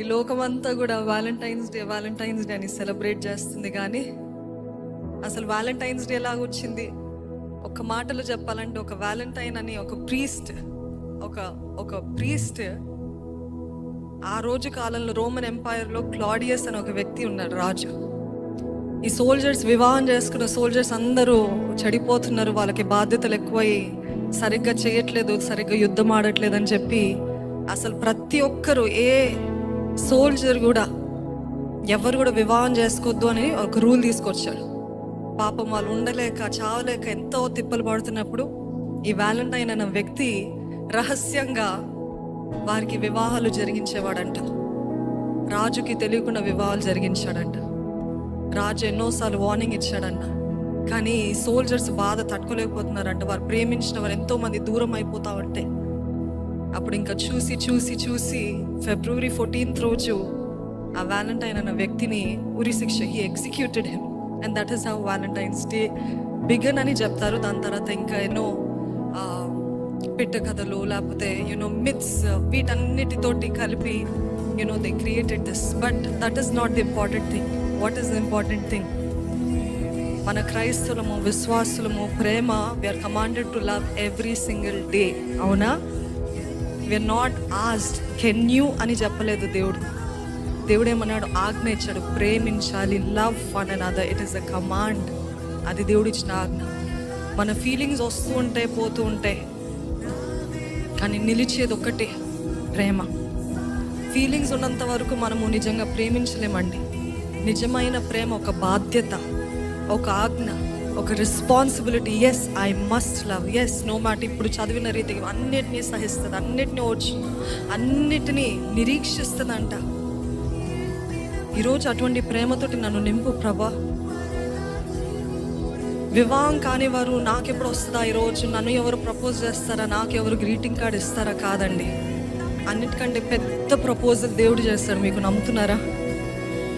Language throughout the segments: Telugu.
ఈ లోకమంతా కూడా వ్యాలంటైన్స్ డే అని సెలబ్రేట్ చేస్తుంది, కానీ అసలు వ్యాలంటైన్స్ డే ఎలాగ వచ్చింది? ఒక మాటలో చెప్పాలంటే ఒక వ్యాలంటైన్ అని ఒక ప్రీస్ట్ ఆ రోజు కాలంలో రోమన్ ఎంపైర్లో క్లాడియస్ అని ఒక వ్యక్తి ఉన్నాడు, రాజు. ఈ సోల్జర్స్, వివాహం చేసుకున్న సోల్జర్స్ అందరూ చెడిపోతున్నారు, వాళ్ళకి బాధ్యతలు ఎక్కువై సరిగ్గా చేయట్లేదు, సరిగ్గా యుద్ధం ఆడట్లేదు అని చెప్పి అసలు ప్రతి ఒక్కరు, ఏ సోల్జర్ కూడా ఎవరు కూడా వివాహం చేసుకోవద్దు అని ఒక రూల్ తీసుకొచ్చాడు. పాపం వాళ్ళు ఉండలేక చావలేక ఎంతో తిప్పలు పడుతున్నప్పుడు ఈ వ్యాలంటైన్ అన్న వ్యక్తి రహస్యంగా వారికి వివాహాలు జరిగించేవాడంట. రాజుకి తెలియకుండా వివాహాలు జరిగించాడంట. రాజు ఎన్నోసార్లు వార్నింగ్ ఇచ్చాడంట, కానీ సోల్జర్స్ బాధ తట్టుకోలేకపోతున్నారంట. వారు ప్రేమించిన వారు ఎంతో మంది దూరం అయిపోతా ఉంటే అప్పుడు ఇంకా చూసి ఫిబ్రవరి 14th రోజు ఆ వ్యాలంటైన్ అన్న వ్యక్తిని ఉరిశిక్ష, he executed him, and that is how Valentine's Day began అని చెప్తారు. దాని తర్వాత ఇంకా ఎన్నో పిట్ట కథలు, లేకపోతే మిత్స్, వీటన్నిటితోటి కలిపి they created this. But that is not the important thing. What is the important thing? మన క్రైస్తవులము, విశ్వాసులము, ప్రేమ, we are commanded to love every single day. అవునా? We are not asked can you అని చెప్పలేదు దేవుడు. దేవుడు ఏమన్నాడు? ఆజ్ఞ ఇచ్చాడు, ప్రేమించాలి, love one another. It is a command. అది దేవుడు ఇచ్చిన ఆజ్ఞ. మన ఫీలింగ్స్ వస్తూ ఉంటాయి, పోతూ ఉంటాయి, కానీ నిలిచేది ఒక్కటే, ప్రేమ. ఫీలింగ్స్ ఉన్నంత వరకు మనము నిజంగా ప్రేమించలేమండి. నిజమైన ప్రేమ ఒక బాధ్యత, ఒక ఆజ్ఞ, ఒక responsibility. Yes, I must love. Yes, no matter. ఇప్పుడు చదివిన రీతిగా అన్నిటినీ సహిస్తుంది, అన్నిటినీ ఓర్చు, అన్నిటినీ నిరీక్షిస్తుందంట. ఈరోజు అటువంటి ప్రేమతోటి నన్ను నింపు ప్రభా. వివాహం కాని వారు, నాకెప్పుడు వస్తుందా ఈరోజు, నన్ను ఎవరు ప్రపోజ్ చేస్తారా, నాకెవరు గ్రీటింగ్ కార్డ్ ఇస్తారా? కాదండి, అన్నిటికంటే పెద్ద ప్రపోజల్ దేవుడు చేస్తాడు. మీకు నమ్ముతున్నారా?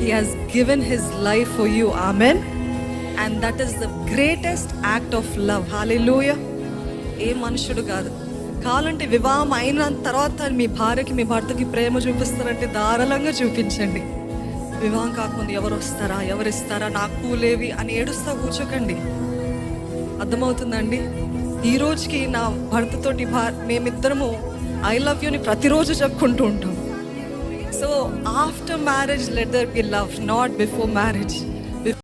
He has given his life for you. Amen. And that is the greatest act of love. Hallelujah. ఏ మనుషుడు కాదు. కావాలంటే వివాహం అయిన తర్వాత మీ భార్యకి, మీ భర్తకి ప్రేమ చూపిస్తారంటే ధారాళంగా చూపించండి. వివాహం కాకముందు ఎవరు వస్తారా, ఎవరు ఇస్తారా, నాకు పూలేవి అని ఏడుస్తా కూర్చోకండి. అర్థమవుతుందండి? ఈ రోజుకి నా భర్తతోటి మేమిద్దరము ఐ లవ్ యూని ప్రతిరోజు చెప్పుకుంటూ ఉంటాం. So after marriage, let there be love, not before marriage.